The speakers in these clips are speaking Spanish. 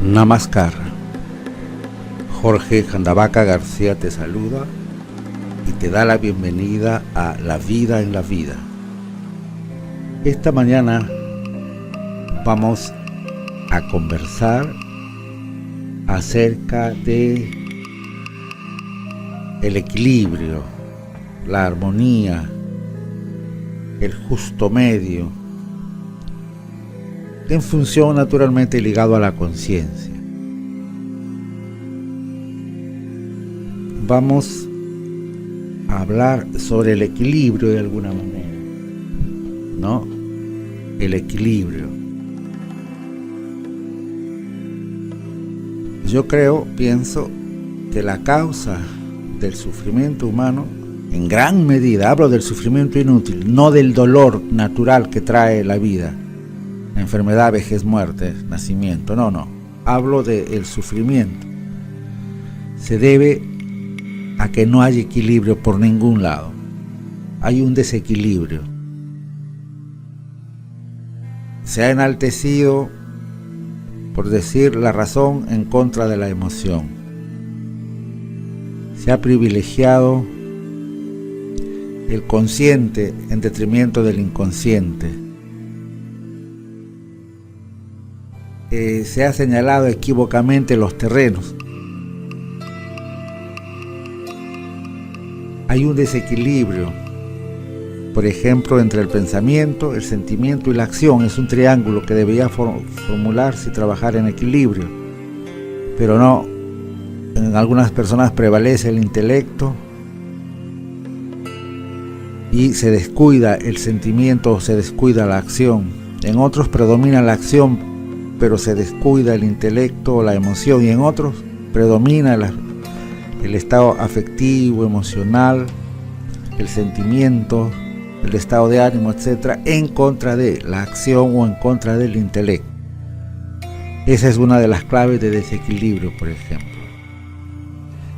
Namaskar. Jorge Jandavaca García te saluda y te da la bienvenida a La Vida en la Vida. Esta mañana vamos a conversar acerca de el equilibrio, la armonía, el justo medio, en función naturalmente ligado a la conciencia. Vamos a hablar sobre el equilibrio de alguna manera, ¿no? El equilibrio. Yo pienso que la causa del sufrimiento humano, en gran medida, hablo del sufrimiento inútil, no del dolor natural que trae la vida, enfermedad, vejez, muerte, nacimiento, no, hablo del sufrimiento. Se debe a que no hay equilibrio por ningún lado, hay un desequilibrio. Se ha enaltecido, por decir, la razón en contra de la emoción. Se ha privilegiado el consciente en detrimento del inconsciente. Se ha señalado equívocamente los terrenos. Hay un desequilibrio, por ejemplo, entre el pensamiento, el sentimiento y la acción. Es un triángulo que debería formularse y trabajar en equilibrio, pero no. En algunas personas prevalece el intelecto y se descuida el sentimiento o se descuida la acción. En otros predomina la acción, pero se descuida el intelecto o la emoción, y en otros predomina el estado afectivo, emocional, el sentimiento, el estado de ánimo, etc., en contra de la acción o en contra del intelecto. Esa es una de las claves de desequilibrio, por ejemplo.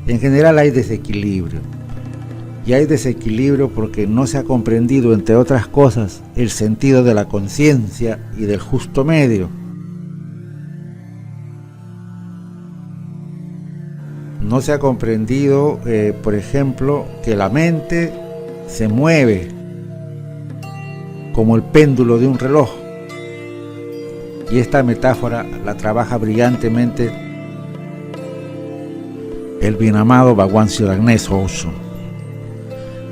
En general hay desequilibrio, y hay desequilibrio porque no se ha comprendido, entre otras cosas, el sentido de la conciencia y del justo medio. No se ha comprendido, por ejemplo, que la mente se mueve como el péndulo de un reloj. Y esta metáfora la trabaja brillantemente el bien amado Bhagwan Sri Raghunath Osho.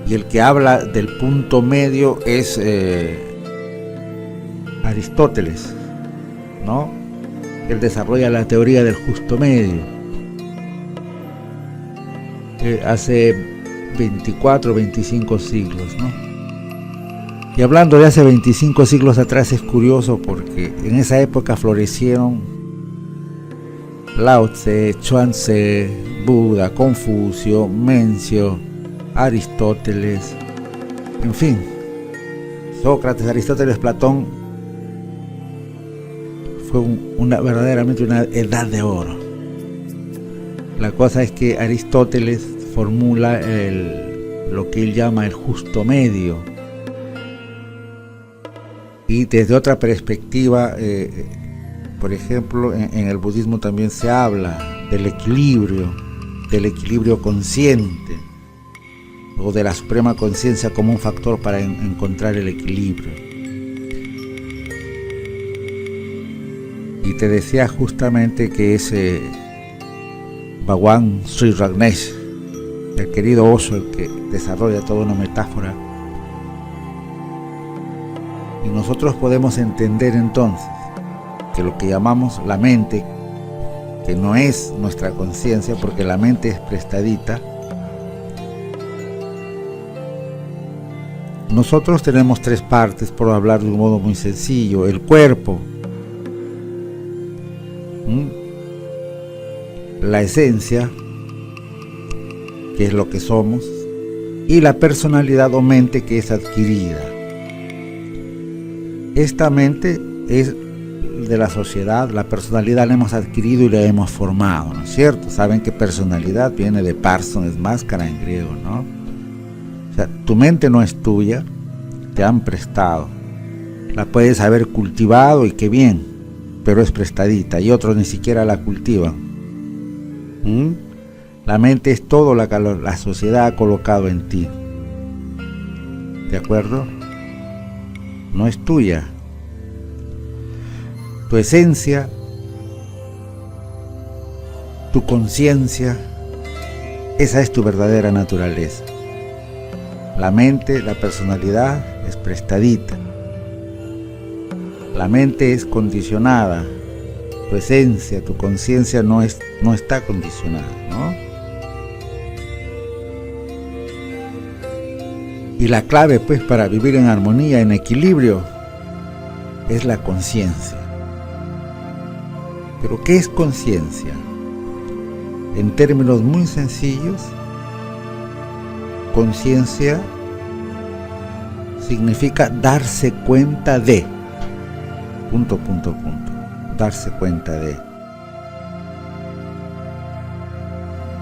Y el que habla del punto medio es Aristóteles, ¿no? Él desarrolla la teoría del justo medio. Hace 24 o 25 siglos, ¿no? Y hablando de hace 25 siglos atrás, es curioso porque en esa época florecieron Lao Tse, Chuang Tse, Buda, Confucio, Mencio, Aristóteles, en fin, Sócrates, Aristóteles, Platón. Fue verdaderamente una edad de oro. La cosa es que Aristóteles formula lo que él llama el justo medio, y desde otra perspectiva, por ejemplo, en el budismo también se habla del equilibrio consciente, o de la suprema conciencia como un factor para encontrar el equilibrio. Y te decía justamente que ese Bhagwan Sri Raghunath, el querido Osho, el que desarrolla toda una metáfora, y nosotros podemos entender entonces que lo que llamamos la mente, que no es nuestra conciencia, porque la mente es prestadita, nosotros tenemos tres partes, por hablar de un modo muy sencillo: el cuerpo, la esencia, que es lo que somos, y la personalidad o mente, que es adquirida. Esta mente es de la sociedad, la personalidad la hemos adquirido y la hemos formado, ¿no es cierto? Saben que personalidad viene de parson, es máscara en griego, ¿no? O sea, tu mente no es tuya, te han prestado, la puedes haber cultivado y qué bien, pero es prestadita, y otros ni siquiera la cultivan. La mente es todo lo que la sociedad ha colocado en ti. ¿De acuerdo? No es tuya. Tu esencia, tu conciencia, esa es tu verdadera naturaleza. La mente, la personalidad es prestadita. La mente es condicionada. Tu esencia, tu conciencia no está condicionada, ¿no? Y la clave, pues, para vivir en armonía, en equilibrio, es la conciencia. ¿Pero qué es conciencia? En términos muy sencillos, conciencia significa darse cuenta de, darse cuenta de.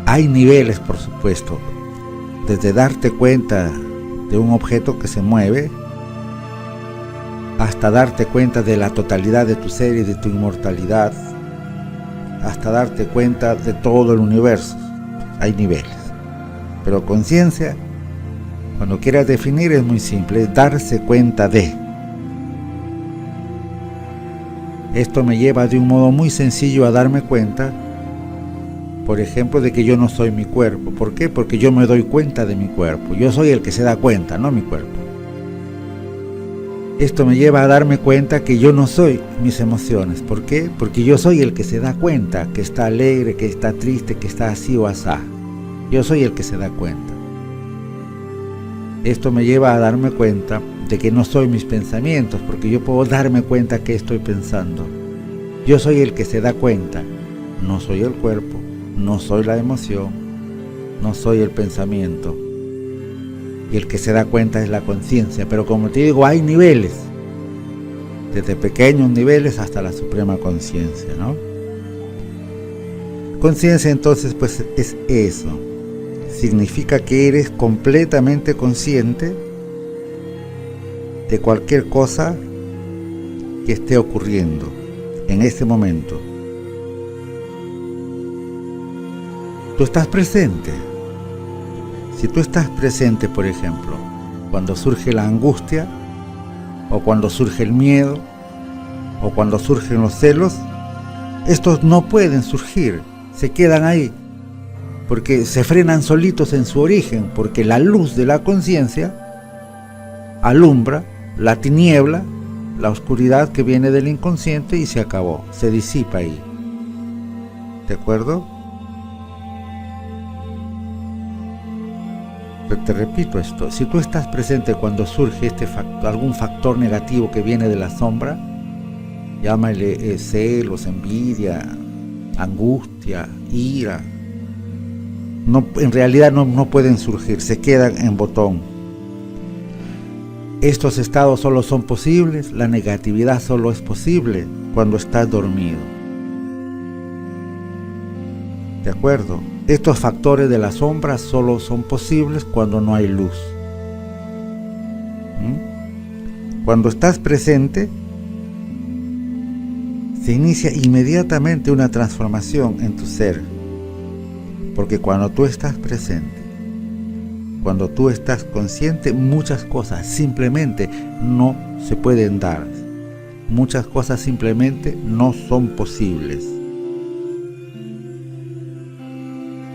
Hay niveles, por supuesto, desde darte cuenta de un objeto que se mueve, hasta darte cuenta de la totalidad de tu ser y de tu inmortalidad, hasta darte cuenta de todo el universo. Hay niveles. Pero conciencia, cuando quieras definir, es muy simple, es darse cuenta de. Esto me lleva de un modo muy sencillo a darme cuenta, por ejemplo, de que yo no soy mi cuerpo. ¿Por qué? Porque yo me doy cuenta de mi cuerpo. Yo soy el que se da cuenta, no mi cuerpo. Esto me lleva a darme cuenta que yo no soy mis emociones. ¿Por qué? Porque yo soy el que se da cuenta que está alegre, que está triste, que está así o asá. Yo soy el que se da cuenta. Esto me lleva a darme cuenta de que no soy mis pensamientos, porque yo puedo darme cuenta que estoy pensando. Yo soy el que se da cuenta. No soy el cuerpo, no soy la emoción, no soy el pensamiento. Y el que se da cuenta es la conciencia. Pero como te digo, hay niveles, desde pequeños niveles hasta la suprema conciencia, ¿no? Conciencia, entonces, pues es eso. Significa que eres completamente consciente de cualquier cosa que esté ocurriendo en este momento. Tú estás presente. Si tú estás presente, por ejemplo, cuando surge la angustia, o cuando surge el miedo, o cuando surgen los celos, estos no pueden surgir, se quedan ahí, porque se frenan solitos en su origen, porque la luz de la conciencia alumbra la tiniebla, la oscuridad que viene del inconsciente, y se acabó, se disipa ahí. ¿De acuerdo? Te repito esto, si tú estás presente cuando surge algún factor negativo que viene de la sombra, llámale celos, envidia, angustia, ira, en realidad no pueden surgir, se quedan en botón. Estos estados solo son posibles, la negatividad solo es posible cuando estás dormido. ¿De acuerdo? Estos factores de la sombra solo son posibles cuando no hay luz. Cuando estás presente, se inicia inmediatamente una transformación en tu ser. Porque cuando tú estás presente, cuando tú estás consciente, muchas cosas simplemente no se pueden dar. Muchas cosas simplemente no son posibles.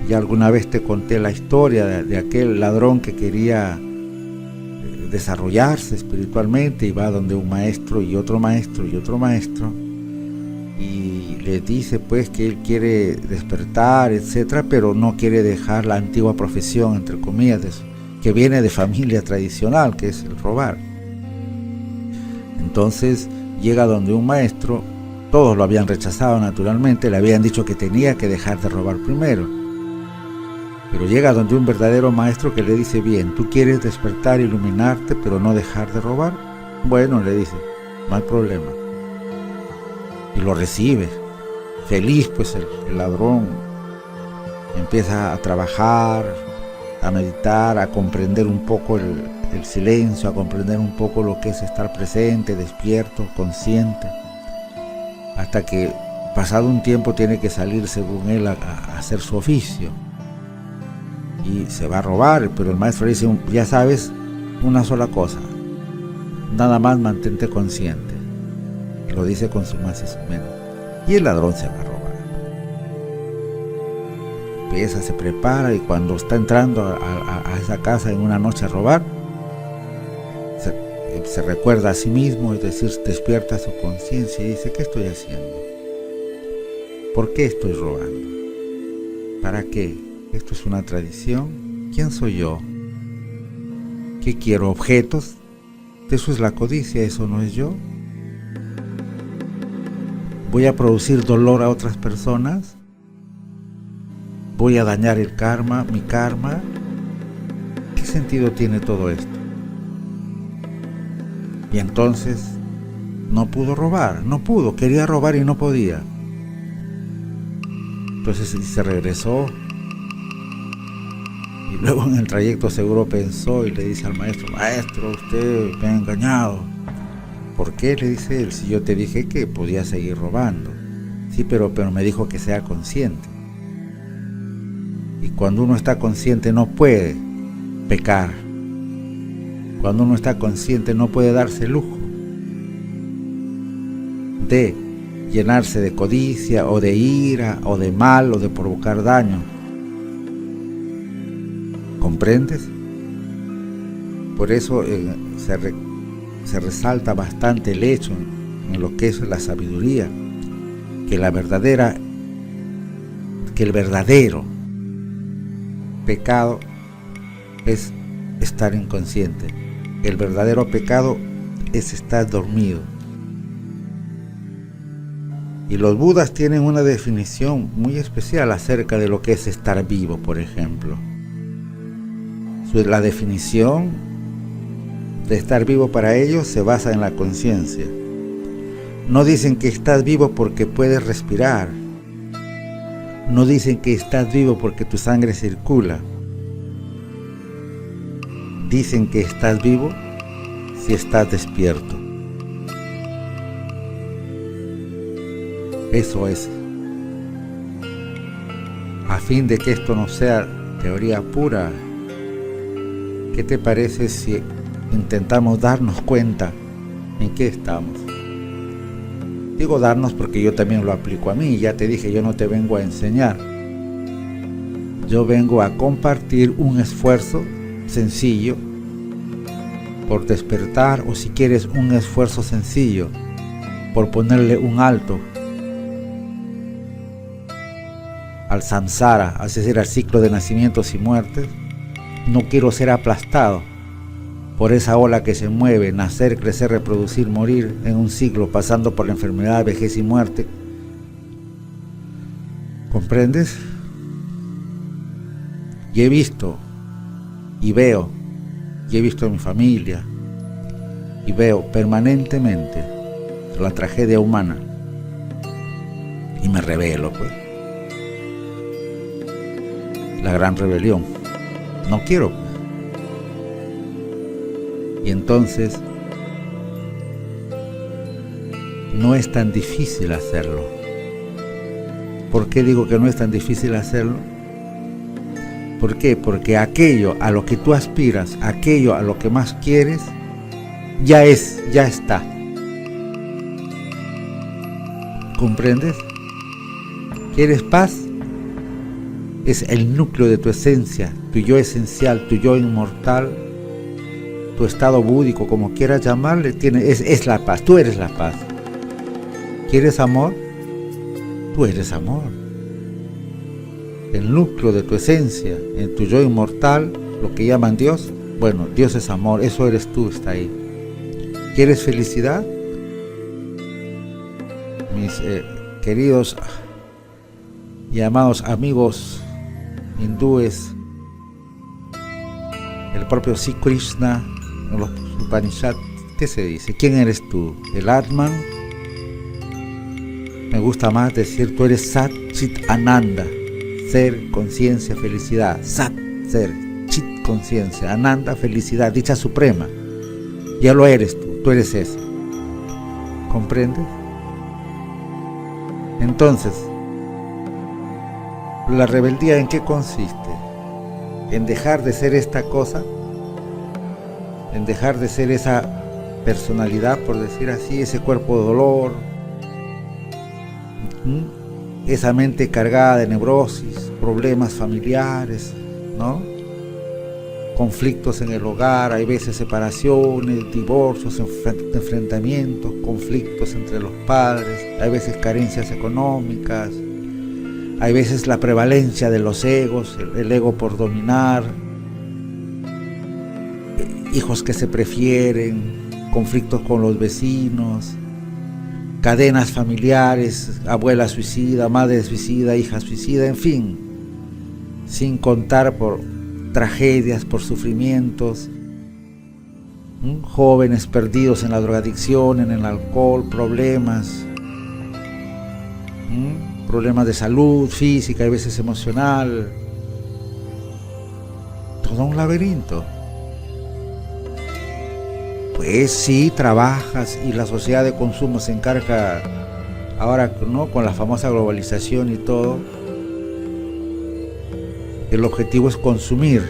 Ya alguna vez te conté la historia de aquel ladrón que quería desarrollarse espiritualmente y va donde un maestro y otro maestro y otro maestro y le dice pues que él quiere despertar, etcétera, pero no quiere dejar la antigua profesión, entre comillas, que viene de familia tradicional, que es el robar. Entonces llega donde un maestro, todos lo habían rechazado naturalmente, le habían dicho que tenía que dejar de robar primero. Pero llega donde un verdadero maestro que le dice, bien, tú quieres despertar, iluminarte, pero no dejar de robar. Bueno, le dice, no hay problema. Y lo recibe. Feliz, pues el ladrón empieza a trabajar, a meditar, a comprender un poco el silencio, a comprender un poco lo que es estar presente, despierto, consciente. hasta que pasado un tiempo tiene que salir, según él, a hacer su oficio. Y se va a robar, pero el maestro le dice, ya sabes, una sola cosa, nada más mantente consciente. Lo dice con su más y su menos. Y el ladrón se va a robar. Empieza, se prepara, y cuando está entrando a esa casa en una noche a robar, se recuerda a sí mismo, es decir, despierta su conciencia y dice, ¿qué estoy haciendo? ¿Por qué estoy robando? ¿Para qué? ¿Esto es una tradición? ¿Quién soy yo? ¿Qué quiero? ¿Objetos? Eso es la codicia, eso no es yo. ¿Voy a producir dolor a otras personas? ¿Voy a dañar el karma, mi karma? ¿Qué sentido tiene todo esto? Y entonces no pudo robar, no pudo, quería robar y no podía. Entonces se regresó, y luego en el trayecto seguro pensó y le dice al maestro, maestro, usted me ha engañado. ¿Por qué? Le dice él, si yo te dije que podía seguir robando. Sí, pero me dijo que sea consciente. Y cuando uno está consciente no puede pecar. Cuando uno está consciente no puede darse el lujo de llenarse de codicia o de ira o de mal o de provocar daño. ¿Comprendes? Por eso se resalta bastante el hecho en lo que es la sabiduría, que el verdadero pecado es estar inconsciente. El verdadero pecado es estar dormido. Y los budas tienen una definición muy especial acerca de lo que es estar vivo, por ejemplo. La definición de estar vivo para ellos se basa en la conciencia. No dicen que estás vivo porque puedes respirar. No dicen que estás vivo porque tu sangre circula. Dicen que estás vivo si estás despierto. Eso es. A fin de que esto no sea teoría pura, ¿qué te parece si intentamos darnos cuenta en qué estamos? Digo darnos porque yo también lo aplico a mí. Ya te dije, yo no te vengo a enseñar. Yo vengo a compartir un esfuerzo sencillo por despertar, o si quieres un esfuerzo sencillo por ponerle un alto al samsara, es decir, al ciclo de nacimientos y muertes. No quiero ser aplastado por esa ola que se mueve, nacer, crecer, reproducir, morir en un ciclo, pasando por la enfermedad, vejez y muerte. ¿Comprendes? Y he visto y veo, y he visto en mi familia y veo permanentemente la tragedia humana, y me rebelo, pues. La gran rebelión. No quiero. Y entonces no es tan difícil hacerlo. ¿Por qué digo que no es tan difícil hacerlo? ¿Por qué? Porque aquello a lo que tú aspiras, aquello a lo que más quieres, ya está. ¿Comprendes? ¿Quieres paz? Es el núcleo de tu esencia, tu yo esencial, tu yo inmortal, tu estado búdico, como quieras llamarle, es la paz. Tú eres la paz. ¿Quieres amor? Tú eres amor. El núcleo de tu esencia, en tu yo inmortal, lo que llaman Dios, bueno, Dios es amor, eso eres tú, está ahí. ¿Quieres felicidad? Mis queridos y amados amigos hindúes, el propio Sri Krishna, los Upanishads, ¿qué se dice? ¿Quién eres tú? ¿El Atman? Me gusta más decir, tú eres Sat Chit Ananda, ser, conciencia, felicidad. Sat, ser, Chit, conciencia, Ananda, felicidad, dicha suprema. Ya lo eres tú eres eso. ¿Comprendes? Entonces, ¿la rebeldía en qué consiste? En dejar de ser esta cosa, en dejar de ser esa personalidad, por decir así, ese cuerpo de dolor, esa mente cargada de neurosis, problemas familiares, ¿no? Conflictos en el hogar, hay veces separaciones, divorcios, enfrentamientos, conflictos entre los padres, hay veces carencias económicas, hay veces la prevalencia de los egos, el ego por dominar, hijos que se prefieren, conflictos con los vecinos, cadenas familiares, abuela suicida, madre suicida, hija suicida, en fin, sin contar por tragedias, por sufrimientos, jóvenes perdidos en la drogadicción, en el alcohol, problemas de salud física, a veces emocional, todo un laberinto. Pues sí, trabajas y la sociedad de consumo se encarga ahora, ¿no?, con la famosa globalización y todo. El objetivo es consumir.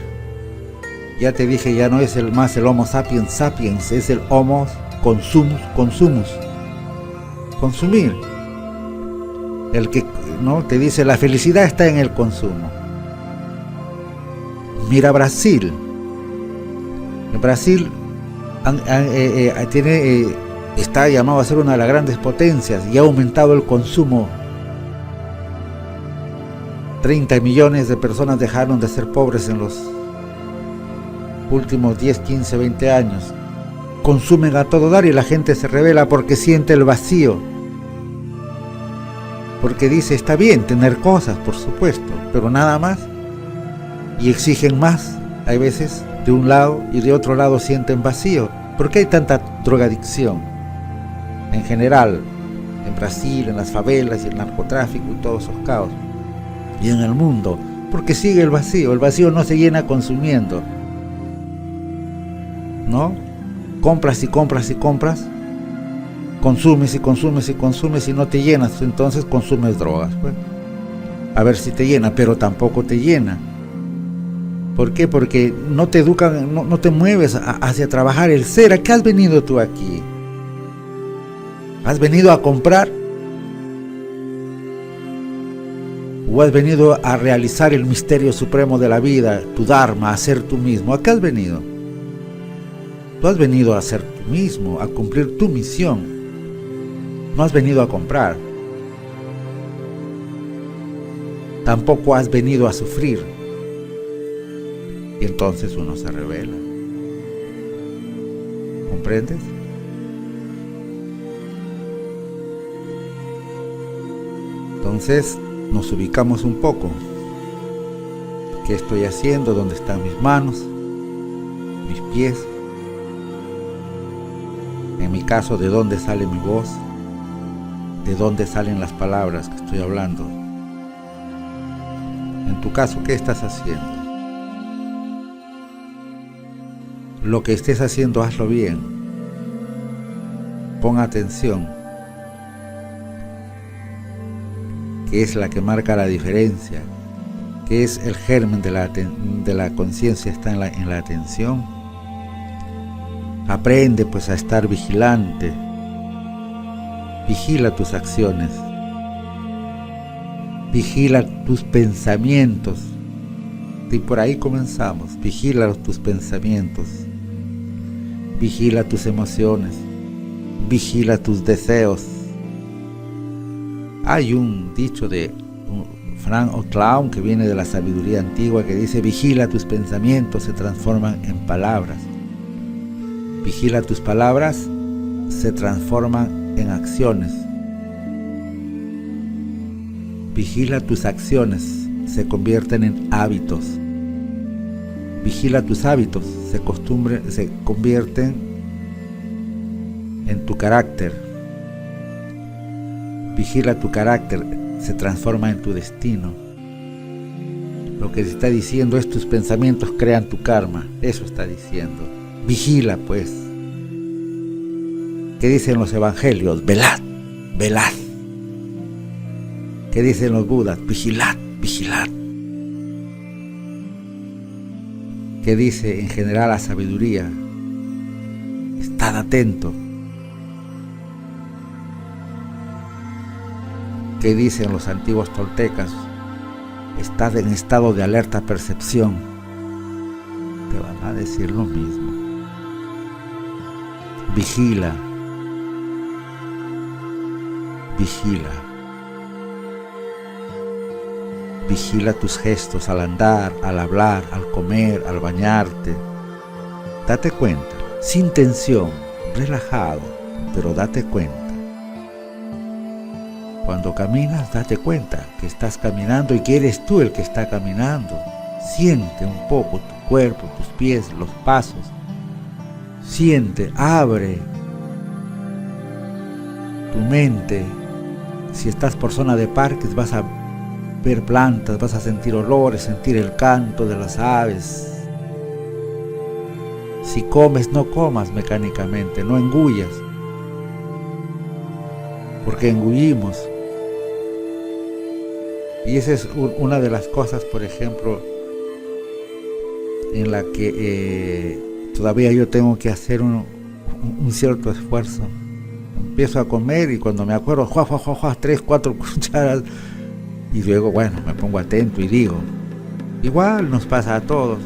Ya te dije, ya no es el Homo sapiens sapiens, es el Homo consumus. Consumir. El que, ¿no?, te dice la felicidad está en el consumo. Mira Brasil. En Brasil está llamado a ser una de las grandes potencias y ha aumentado el consumo. 30 millones de personas dejaron de ser pobres en los últimos 10, 15, 20 años. Consumen a todo dar y la gente se rebela porque siente el vacío. Porque dice, está bien tener cosas, por supuesto, pero nada más. Y exigen más, hay veces, de un lado, y de otro lado sienten vacío. ¿Por qué hay tanta drogadicción? En general, en Brasil, en las favelas y el narcotráfico y todos esos caos. Y en el mundo, porque sigue el vacío no se llena consumiendo, ¿no? Compras y compras y compras, consumes y consumes y consumes y no te llenas, entonces consumes drogas, pues. A ver si te llena, pero tampoco te llena. ¿Por qué? Porque no te educan, no te mueves hacia trabajar el ser. ¿A qué has venido tú aquí? ¿Has venido a comprar? ¿O has venido a realizar el misterio supremo de la vida, tu dharma, a ser tú mismo? ¿A qué has venido? Tú has venido a ser tú mismo, a cumplir tu misión. No has venido a comprar. Tampoco has venido a sufrir. Y entonces uno se revela. ¿Comprendes? Entonces nos ubicamos un poco. ¿Qué estoy haciendo? ¿Dónde están mis manos? ¿Mis pies? En mi caso, ¿de dónde sale mi voz? ¿De dónde salen las palabras que estoy hablando? En tu caso, ¿qué estás haciendo? Lo que estés haciendo, hazlo bien. Pon atención, que es la que marca la diferencia, que es el germen de la conciencia, está en la atención. Aprende pues a estar vigilante. Vigila tus acciones. Vigila tus pensamientos. Y por ahí comenzamos. Vigila tus pensamientos. Vigila tus emociones. Vigila tus deseos. Hay un dicho de Frank O'Clown que viene de la sabiduría antigua que dice: vigila tus pensamientos, se transforman en palabras. Vigila tus palabras, se transforman en acciones. Vigila tus acciones, se convierten en hábitos. Vigila tus hábitos, se convierten en tu carácter. Vigila tu carácter, se transforma en tu destino. Lo que se está diciendo es: tus pensamientos crean tu karma. Eso está diciendo. Vigila pues. ¿Qué dicen los evangelios? Velad, velad. ¿Qué dicen los Budas? Vigilad, vigilad. ¿Qué dice en general la sabiduría? Estad atento. ¿Qué dicen los antiguos toltecas? Estad en estado de alerta percepción. Te van a decir lo mismo. Vigila. Vigila. Vigila tus gestos al andar, al hablar, al comer, al bañarte. Date cuenta, sin tensión, relajado, pero date cuenta. Cuando caminas, date cuenta que estás caminando y que eres tú el que está caminando. Siente un poco tu cuerpo, tus pies, los pasos. Siente, abre tu mente. Si estás por zona de parques, vas a ver plantas, vas a sentir olores, sentir el canto de las aves. Si comes, no comas mecánicamente, no engullas, porque engullimos. Y esa es una de las cosas, por ejemplo, en la que todavía yo tengo que hacer un cierto esfuerzo. Empiezo a comer y cuando me acuerdo, 3, 4 cucharas, y luego, bueno, me pongo atento y digo, igual nos pasa a todos.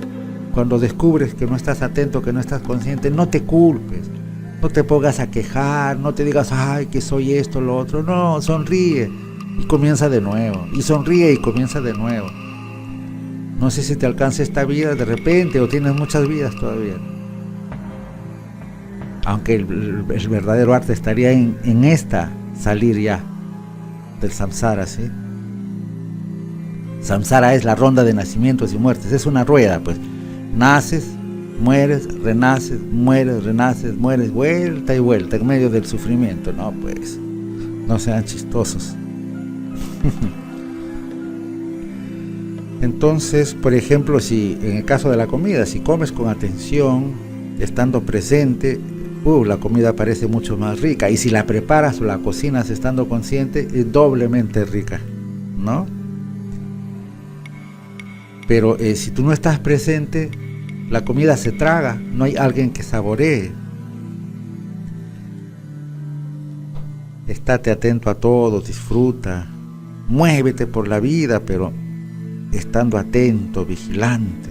Cuando descubres que no estás atento, que no estás consciente, no te culpes, no te pongas a quejar, no te digas, ay, que soy esto, lo otro. No, sonríe y comienza de nuevo, y sonríe y comienza de nuevo. No sé si te alcanza esta vida de repente o tienes muchas vidas todavía. Aunque el verdadero arte estaría en esta, salir ya del samsara, ¿sí? Samsara es la ronda de nacimientos y muertes, es una rueda, pues. Naces, mueres, renaces, mueres, renaces, mueres, vuelta y vuelta, en medio del sufrimiento. No, pues, no sean chistosos. Entonces, por ejemplo, si en el caso de la comida, si comes con atención, estando presente, la comida parece mucho más rica. Y si la preparas o la cocinas estando consciente, es doblemente rica, ¿no? Pero si tú no estás presente, la comida se traga, no hay alguien que saboree. Estate atento a todo, disfruta, muévete por la vida, pero estando atento, vigilante.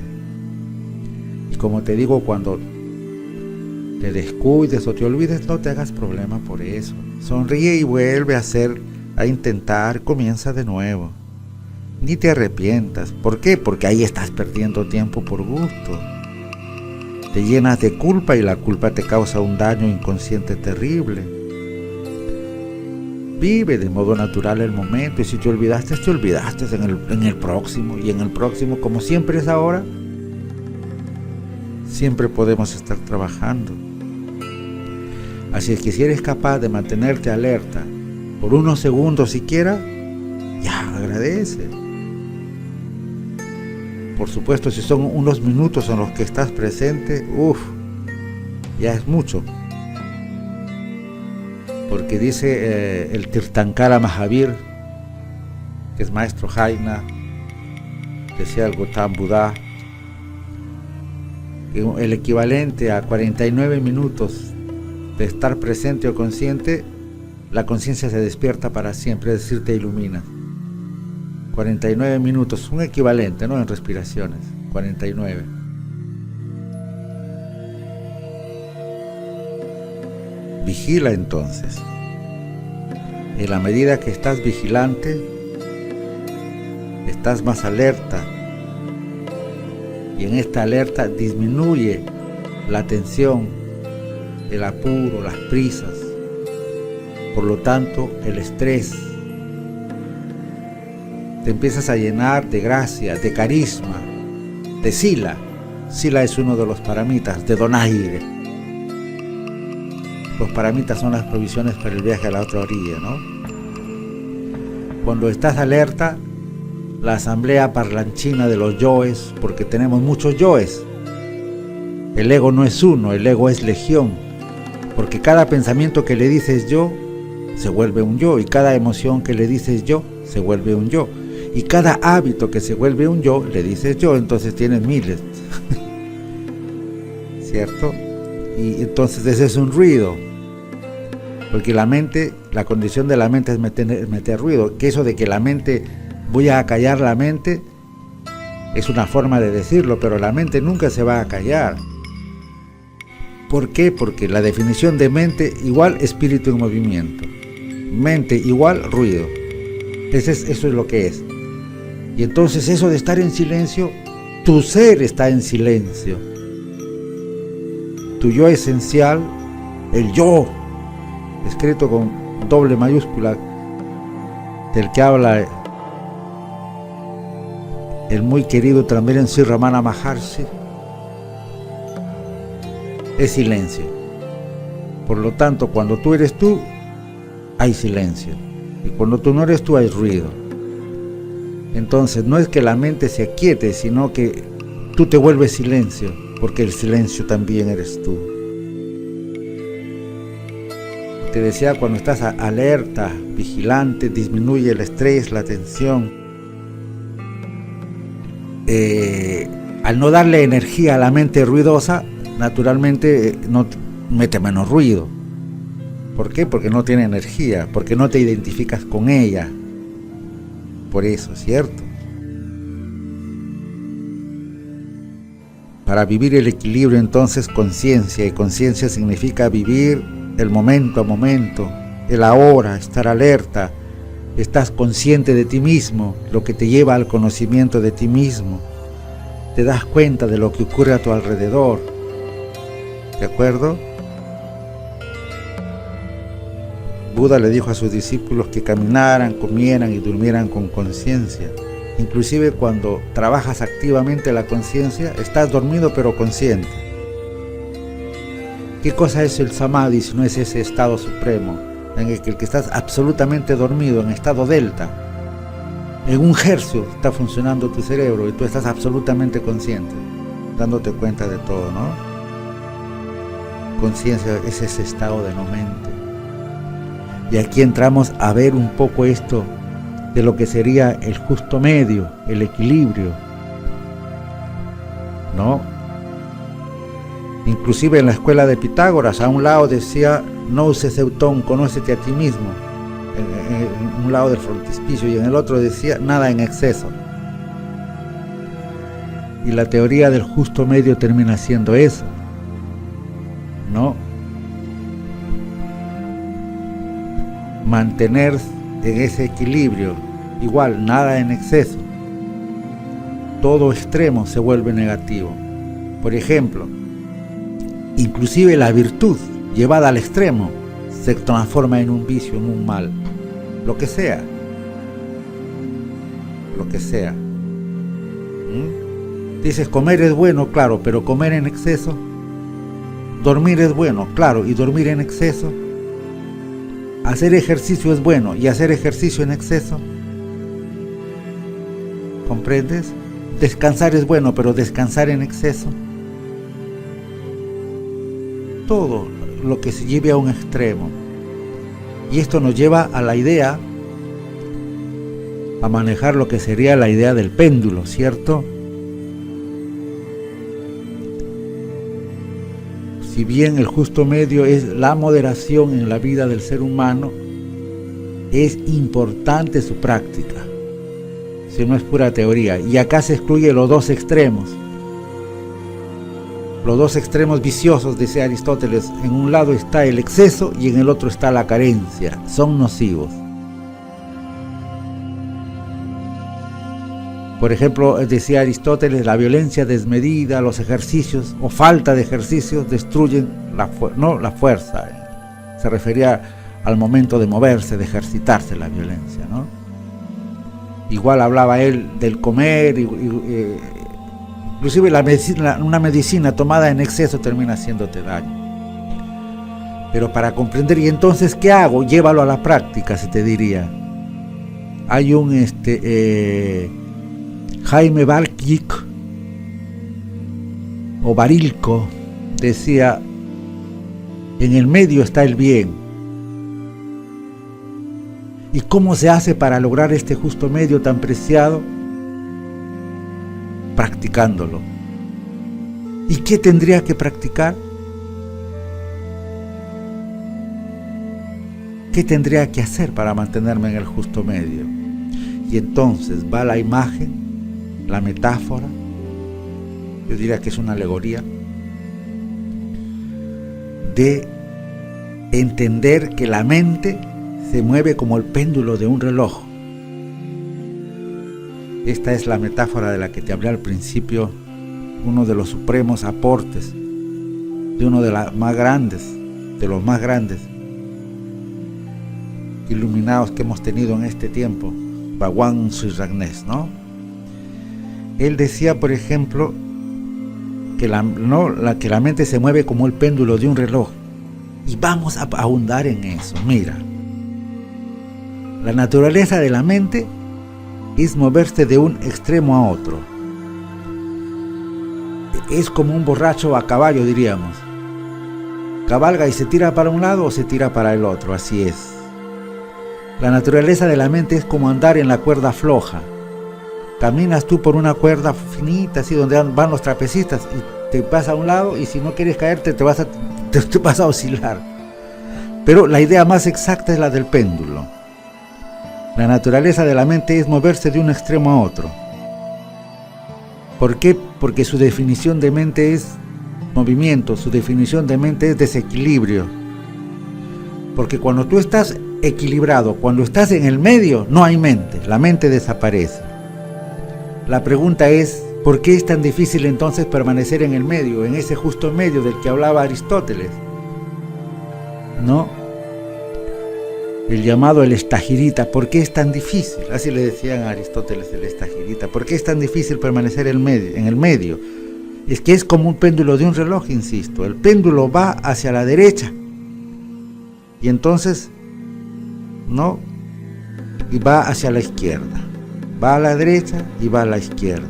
Y como te digo, cuando te descuides o te olvides, no te hagas problema por eso. Sonríe y vuelve a intentar, comienza de nuevo. Ni te arrepientas. ¿Por qué? Porque ahí estás perdiendo tiempo por gusto. Te llenas de culpa y la culpa te causa un daño inconsciente terrible. Vive de modo natural el momento, y si te olvidaste en el próximo, y en el próximo, como siempre es ahora, siempre podemos estar trabajando. Así es que si eres capaz de mantenerte alerta por unos segundos siquiera, ya agradece. Por supuesto, si son unos minutos en los que estás presente, ya es mucho. Porque dice el Tirthankara Mahavir, que es maestro Jaina, decía el Gautam Buda, que el equivalente a 49 minutos de estar presente o consciente, la conciencia se despierta para siempre, es decir, te ilumina. 49 minutos, un equivalente, ¿no? En respiraciones, 49. Vigila entonces. En la medida que estás vigilante, estás más alerta. Y en esta alerta disminuye la tensión, el apuro, las prisas. Por lo tanto, el estrés. Te empiezas a llenar de gracia, de carisma, de sila. Sila es uno de los paramitas, de donaire. Los paramitas son las provisiones para el viaje a la otra orilla, ¿no? Cuando estás alerta, la asamblea parlanchina de los yoes, porque tenemos muchos yoes. El ego no es uno, el ego es legión, porque cada pensamiento que le dices yo, se vuelve un yo, y cada emoción que le dices yo, se vuelve un yo. Y cada hábito que se vuelve un yo, le dices yo, entonces tienes miles. ¿Cierto? Y entonces ese es un ruido. Porque la mente, la condición de la mente es meter ruido. Que eso de que la mente, voy a callar la mente, es una forma de decirlo, pero la mente nunca se va a callar. ¿Por qué? Porque la definición de mente igual espíritu en movimiento. Mente igual ruido. Eso es lo que es. Y entonces eso de estar en silencio, tu ser está en silencio. Tu yo esencial, el yo, escrito con doble mayúscula, del que habla el muy querido también Sri Ramana Maharshi, es silencio. Por lo tanto, cuando tú eres tú, hay silencio. Y cuando tú no eres tú, hay ruido. Entonces, no es que la mente se aquiete, sino que tú te vuelves silencio, porque el silencio también eres tú. Te decía, cuando estás alerta, vigilante, disminuye el estrés, la tensión. Al no darle energía a la mente ruidosa, naturalmente no mete menos ruido. ¿Por qué? Porque no tiene energía, porque no te identificas con ella. Por eso, ¿cierto? Para vivir el equilibrio, entonces, conciencia, y conciencia significa vivir el momento a momento, el ahora, estar alerta. Estás consciente de ti mismo, lo que te lleva al conocimiento de ti mismo. Te das cuenta de lo que ocurre a tu alrededor. ¿De acuerdo? Buda le dijo a sus discípulos que caminaran, comieran y durmieran con conciencia. Inclusive cuando trabajas activamente la conciencia, estás dormido pero consciente. ¿Qué cosa es el samadhi si no es ese estado supremo en el que estás absolutamente dormido, en estado delta? En un hercio está funcionando tu cerebro y tú estás absolutamente consciente, dándote cuenta de todo, ¿no? Conciencia es ese estado de no mente. Y aquí entramos a ver un poco esto de lo que sería el justo medio, el equilibrio, ¿no? Inclusive en la escuela de Pitágoras, a un lado decía, no uses eutón, conócete a ti mismo, en un lado del frontispicio, y en el otro decía, nada en exceso. Y la teoría del justo medio termina siendo eso, ¿no? Mantener en ese equilibrio, igual, nada en exceso. Todo extremo se vuelve negativo. Por ejemplo, inclusive la virtud llevada al extremo se transforma en un vicio, en un mal. Lo que sea. Lo que sea. Dices, comer es bueno, claro, pero comer en exceso. Dormir es bueno, claro, y dormir en exceso. Hacer ejercicio es bueno, y hacer ejercicio en exceso. ¿Comprendes? Descansar es bueno, pero descansar en exceso. Todo lo que se lleve a un extremo. Y esto nos lleva a la idea, a manejar lo que sería la idea del péndulo, ¿cierto? Si bien el justo medio es la moderación en la vida del ser humano, es importante su práctica, si no es pura teoría. Y acá se excluye los dos extremos. Los dos extremos viciosos, decía Aristóteles, en un lado está el exceso y en el otro está la carencia. Son nocivos. Por ejemplo, decía Aristóteles, la violencia desmedida, los ejercicios o falta de ejercicios destruyen la fuerza. Se refería al momento de moverse, de ejercitarse la violencia, ¿no? Igual hablaba él del comer, inclusive una medicina tomada en exceso termina haciéndote daño. Pero para comprender, ¿y entonces qué hago? Llévalo a la práctica, se te diría. Hay un Jaime Barilko, o Barilko, decía, en el medio está el bien. ¿Y cómo se hace para lograr este justo medio tan preciado? Practicándolo. ¿Y qué tendría que practicar? ¿Qué tendría que hacer para mantenerme en el justo medio? Y entonces va la imagen, la metáfora, yo diría que es una alegoría, de entender que la mente se mueve como el péndulo de un reloj. Esta es la metáfora de la que te hablé al principio, uno de los supremos aportes, de uno de los más grandes iluminados que hemos tenido en este tiempo, Bhagwan Sri Raghunath, ¿no? Él decía, por ejemplo, que la mente se mueve como el péndulo de un reloj. Y vamos a ahondar en eso. Mira, la naturaleza de la mente es moverse de un extremo a otro. Es como un borracho a caballo, diríamos. Cabalga y se tira para un lado o se tira para el otro, así es. La naturaleza de la mente es como andar en la cuerda floja. Caminas tú por una cuerda finita, así donde van los trapecistas, y te vas a un lado, y si no quieres caerte te vas a oscilar. Pero la idea más exacta es la del péndulo. La naturaleza de la mente es moverse de un extremo a otro. ¿Por qué? Porque su definición de mente es movimiento, su definición de mente es desequilibrio. Porque cuando tú estás equilibrado, cuando estás en el medio, no hay mente, la mente desaparece. La pregunta es, ¿por qué es tan difícil entonces permanecer en el medio, en ese justo medio del que hablaba Aristóteles? ¿No? El llamado el estagirita. ¿Por qué es tan difícil? Así le decían a Aristóteles, el estagirita. ¿Por qué es tan difícil permanecer en el medio? Es que es como un péndulo de un reloj, insisto. El péndulo va hacia la derecha. Y entonces, ¿no? Y va hacia la izquierda. Va a la derecha y va a la izquierda.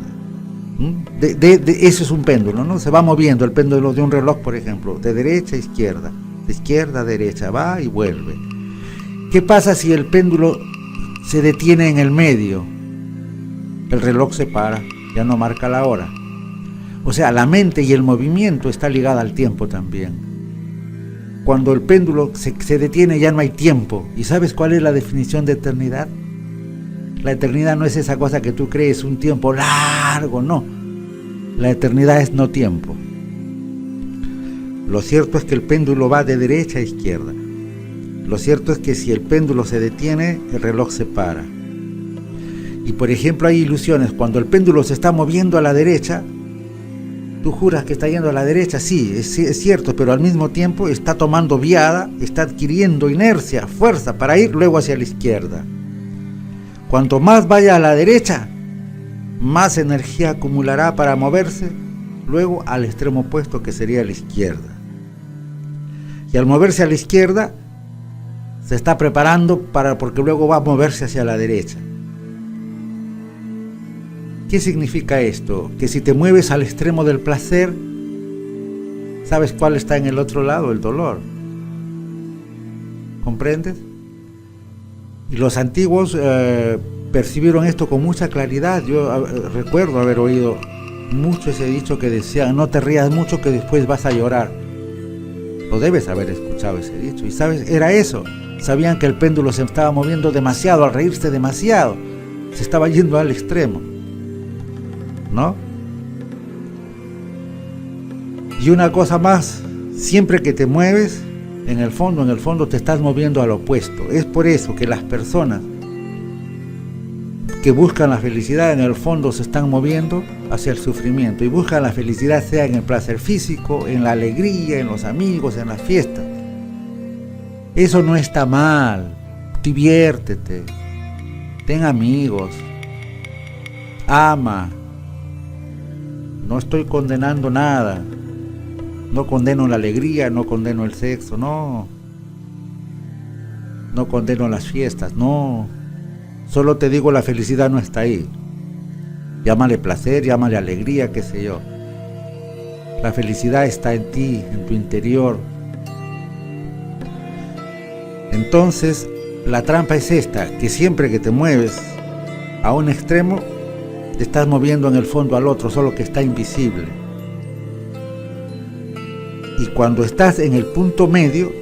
Eso es un péndulo, ¿no? Se va moviendo el péndulo de un reloj, por ejemplo, de derecha a izquierda, de izquierda a derecha, va y vuelve. ¿Qué pasa si el péndulo se detiene en el medio? El reloj se para, ya no marca la hora. O sea, la mente y el movimiento está ligada al tiempo también. Cuando el péndulo se detiene ya no hay tiempo. ¿Y sabes cuál es la definición de eternidad? La eternidad no es esa cosa que tú crees, un tiempo largo, no. La eternidad es no tiempo. Lo cierto es que el péndulo va de derecha a izquierda. Lo cierto es que si el péndulo se detiene, el reloj se para. Y por ejemplo hay ilusiones, cuando el péndulo se está moviendo a la derecha, tú juras que está yendo a la derecha, sí, es cierto, pero al mismo tiempo está tomando viada, está adquiriendo inercia, fuerza para ir luego hacia la izquierda. Cuanto más vaya a la derecha, más energía acumulará para moverse luego al extremo opuesto, que sería la izquierda. Y al moverse a la izquierda, se está preparando porque luego va a moverse hacia la derecha. ¿Qué significa esto? Que si te mueves al extremo del placer, ¿sabes cuál está en el otro lado? El dolor. ¿Comprendes? Y los antiguos percibieron esto con mucha claridad. Yo recuerdo haber oído mucho ese dicho que decía: no te rías mucho que después vas a llorar. Lo debes haber escuchado ese dicho. Y sabes, era eso. Sabían que el péndulo se estaba moviendo demasiado, al reírse demasiado. Se estaba yendo al extremo, ¿no? Y una cosa más, siempre que te mueves, en el fondo te estás moviendo al opuesto. Es por eso que las personas que buscan la felicidad en el fondo se están moviendo hacia el sufrimiento, y buscan la felicidad sea en el placer físico, en la alegría, en los amigos, en las fiestas. Eso no está mal. Diviértete, ten amigos, ama. No estoy condenando nada. No condeno la alegría, no condeno el sexo, no. No condeno las fiestas, no. Solo te digo, la felicidad no está ahí. Llámale placer, llámale alegría, qué sé yo. La felicidad está en ti, en tu interior. Entonces, La trampa es esta, que siempre que te mueves a un extremo, te estás moviendo en el fondo al otro, solo que está invisible. Y cuando estás en el punto medio,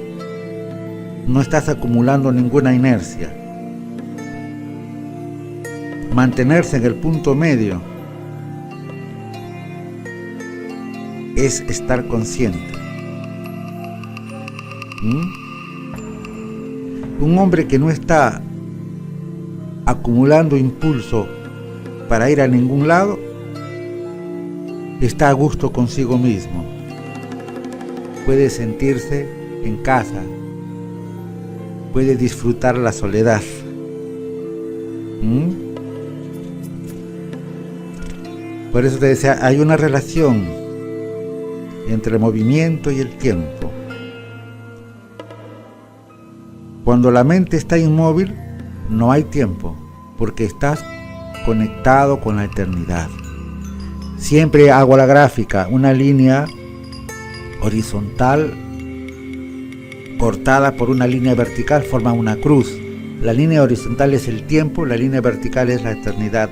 no estás acumulando ninguna inercia. Mantenerse en el punto medio es estar consciente. Un hombre que no está acumulando impulso para ir a ningún lado, está a gusto consigo mismo. Puede sentirse en casa, puede disfrutar la soledad. Por eso te decía, hay una relación entre el movimiento y el tiempo. Cuando la mente está inmóvil, no hay tiempo, porque estás conectado con la eternidad. Siempre hago la gráfica, una línea horizontal cortada por una línea vertical forma una cruz. La línea horizontal es el tiempo, la línea vertical es la eternidad.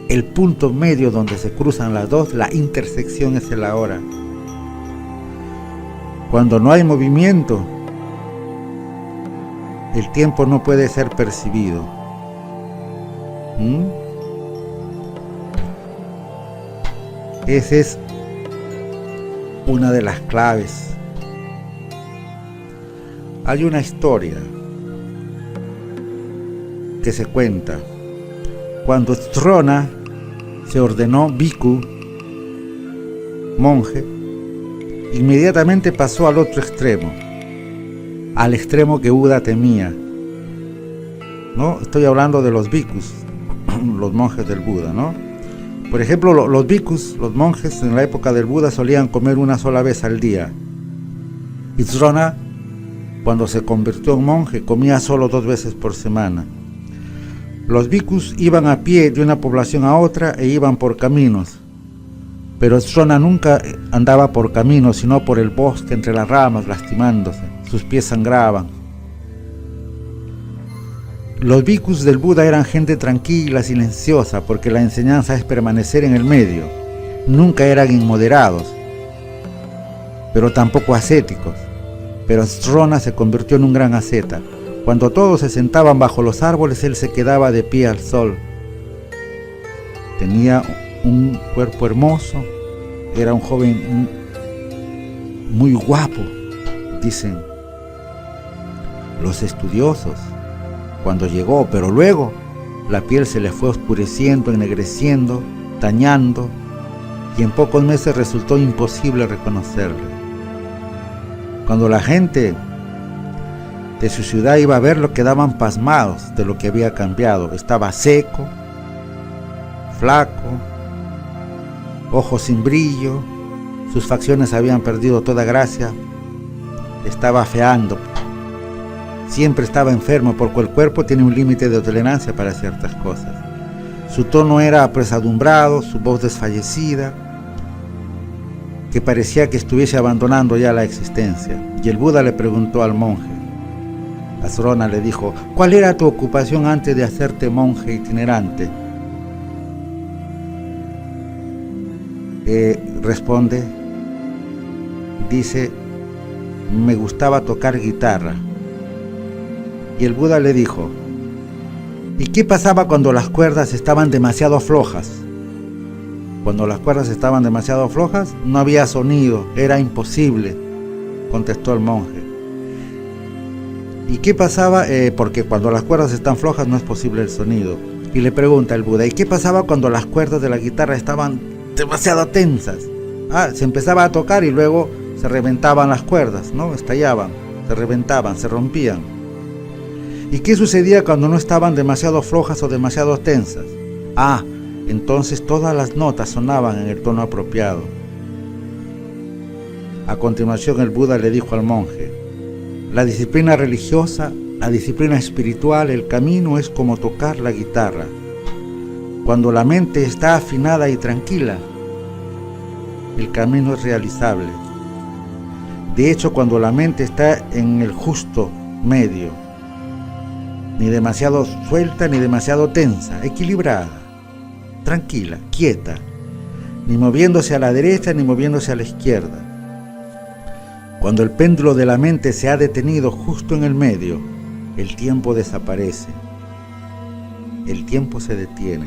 El punto medio donde se cruzan las dos, la intersección, es el ahora. Cuando no hay movimiento, el tiempo no puede ser percibido. Esa es una de las claves. Hay una historia que se cuenta. Cuando Srona se ordenó bhikkhu, monje, inmediatamente pasó al otro extremo, al extremo que Buda temía. ¿No? Estoy hablando de los bhikkhus, los monjes del Buda, ¿no? Por ejemplo, los bhikkhus, los monjes en la época del Buda, solían comer una sola vez al día. Y Srona, cuando se convirtió en monje, comía solo 2 veces por semana. Los bhikkhus iban a pie de una población a otra e iban por caminos. Pero Srona nunca andaba por caminos, sino por el bosque entre las ramas, lastimándose. Sus pies sangraban. Los bhikkhus del Buda eran gente tranquila, silenciosa, porque la enseñanza es permanecer en el medio. Nunca eran inmoderados, pero tampoco ascéticos. Pero Srona se convirtió en un gran asceta. Cuando todos se sentaban bajo los árboles, él se quedaba de pie al sol. Tenía un cuerpo hermoso, era un joven muy guapo, dicen los estudiosos, cuando llegó, pero luego la piel se le fue oscureciendo, ennegreciendo, dañando, y en pocos meses resultó imposible reconocerle. Cuando la gente de su ciudad iba a verlo, quedaban pasmados de lo que había cambiado. Estaba seco, flaco, ojos sin brillo, sus facciones habían perdido toda gracia, estaba afeando. Siempre estaba enfermo porque el cuerpo tiene un límite de tolerancia para ciertas cosas. Su tono era apesadumbrado, su voz desfallecida, que parecía que estuviese abandonando ya la existencia. Y el Buda le preguntó al monje, a Srona le dijo, ¿cuál era tu ocupación antes de hacerte monje itinerante? Responde, dice, me gustaba tocar guitarra. Y el Buda le dijo, ¿y qué pasaba cuando las cuerdas estaban demasiado flojas? Cuando las cuerdas estaban demasiado flojas, no había sonido, era imposible, contestó el monje. ¿Y qué pasaba? Porque cuando las cuerdas están flojas no es posible el sonido. Y le pregunta el Buda, ¿y qué pasaba cuando las cuerdas de la guitarra estaban demasiado tensas? Se empezaba a tocar y luego se reventaban las cuerdas, ¿no? Estallaban, se reventaban, se rompían. ¿Y qué sucedía cuando no estaban demasiado flojas o demasiado tensas? Entonces todas las notas sonaban en el tono apropiado. A continuación el Buda le dijo al monje, la disciplina religiosa, la disciplina espiritual, el camino es como tocar la guitarra. Cuando la mente está afinada y tranquila, el camino es realizable. De hecho, cuando la mente está en el justo medio, ni demasiado suelta ni demasiado tensa, equilibrada, tranquila, quieta, ni moviéndose a la derecha ni moviéndose a la izquierda. Cuando el péndulo de la mente se ha detenido justo en el medio, el tiempo desaparece, el tiempo se detiene.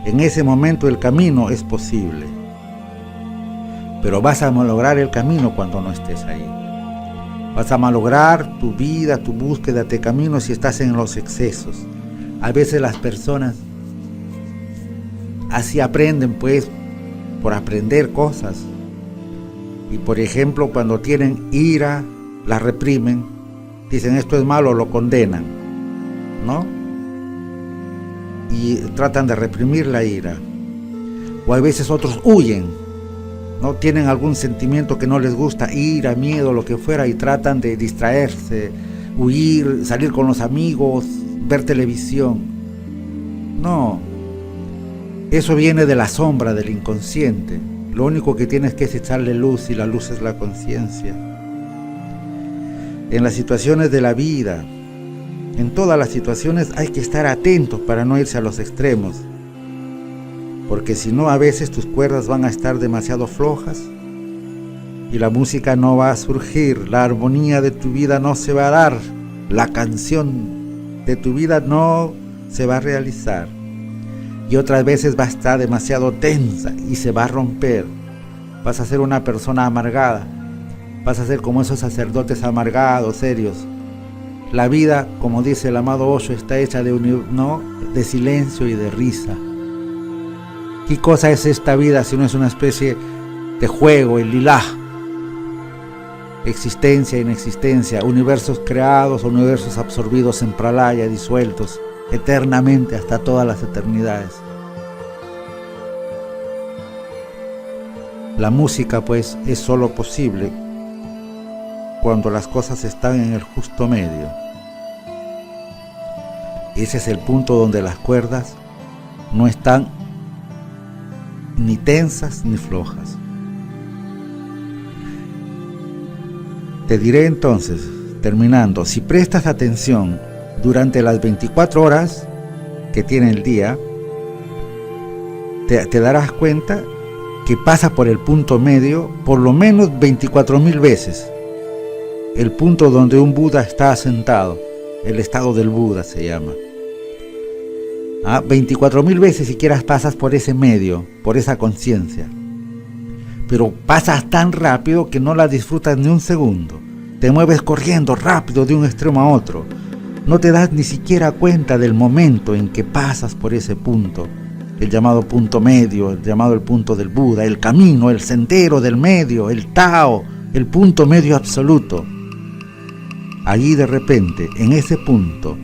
En ese momento el camino es posible, pero vas a malograr el camino cuando no estés ahí. Vas a malograr tu vida, tu búsqueda de camino si estás en los excesos. A veces las personas así aprenden, pues, por aprender cosas. Y por ejemplo, cuando tienen ira, la reprimen, dicen esto es malo, lo condenan, ¿no? Y tratan de reprimir la ira. O a veces otros huyen, ¿no? Tienen algún sentimiento que no les gusta, ira, miedo, lo que fuera, y tratan de distraerse, huir, salir con los amigos, ver televisión. No, eso viene de la sombra, del inconsciente. Lo único que tienes que es echarle luz, y la luz es la conciencia. En las situaciones de la vida, en todas las situaciones hay que estar atentos para no irse a los extremos, porque si no, a veces tus cuerdas van a estar demasiado flojas y la música no va a surgir, la armonía de tu vida no se va a dar, la canción de tu vida no se va a realizar. Y otras veces va a estar demasiado tensa y se va a romper. Vas a ser una persona amargada, vas a ser como esos sacerdotes amargados, serios. La vida, como dice el amado Osho, está hecha de silencio y de risa. ¿Qué cosa es esta vida si no es una especie de juego, el lilá? Existencia, inexistencia, universos creados, universos absorbidos en pralaya, disueltos eternamente hasta todas las eternidades. La música, pues, es solo posible cuando las cosas están en el justo medio. Ese es el punto donde las cuerdas no están ni tensas ni flojas. Te diré entonces, terminando, si prestas atención durante las 24 horas que tiene el día, te darás cuenta que pasa por el punto medio por lo menos 24.000 veces. El punto donde un Buda está asentado, el estado del Buda se llama. 24.000 veces siquiera pasas por ese medio, por esa conciencia. Pero pasas tan rápido que no la disfrutas ni un segundo. Te mueves corriendo rápido de un extremo a otro. No te das ni siquiera cuenta del momento en que pasas por ese punto, el llamado punto medio, el llamado el punto del Buda, el camino, el sendero del medio, el Tao, el punto medio absoluto. Allí de repente, en ese punto,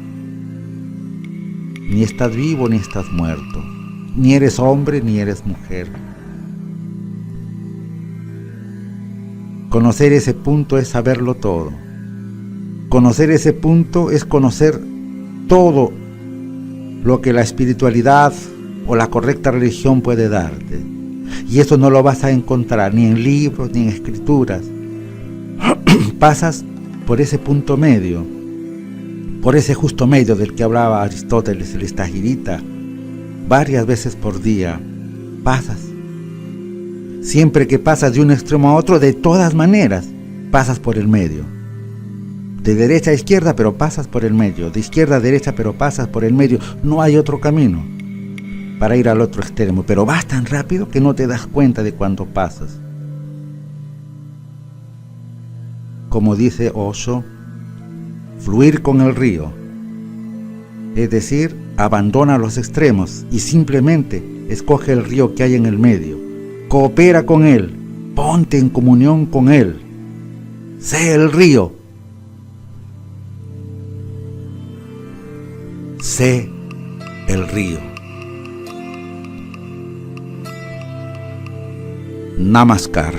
ni estás vivo ni estás muerto, ni eres hombre ni eres mujer. Conocer ese punto es saberlo todo. Conocer ese punto es conocer todo lo que la espiritualidad o la correcta religión puede darte. Y eso no lo vas a encontrar ni en libros ni en escrituras. Pasas por ese punto medio, por ese justo medio del que hablaba Aristóteles, el estagirita, varias veces por día. Pasas. Siempre que pasas de un extremo a otro, de todas maneras, pasas por el medio. De derecha a izquierda, pero pasas por el medio. De izquierda a derecha, pero pasas por el medio. No hay otro camino para ir al otro extremo, pero vas tan rápido que no te das cuenta de cuando pasas. Como dice Osho, fluir con el río. Es decir, abandona los extremos y simplemente escoge el río que hay en el medio. Coopera con él, ponte en comunión con él. Sé el río. Sé el río. Namaskar.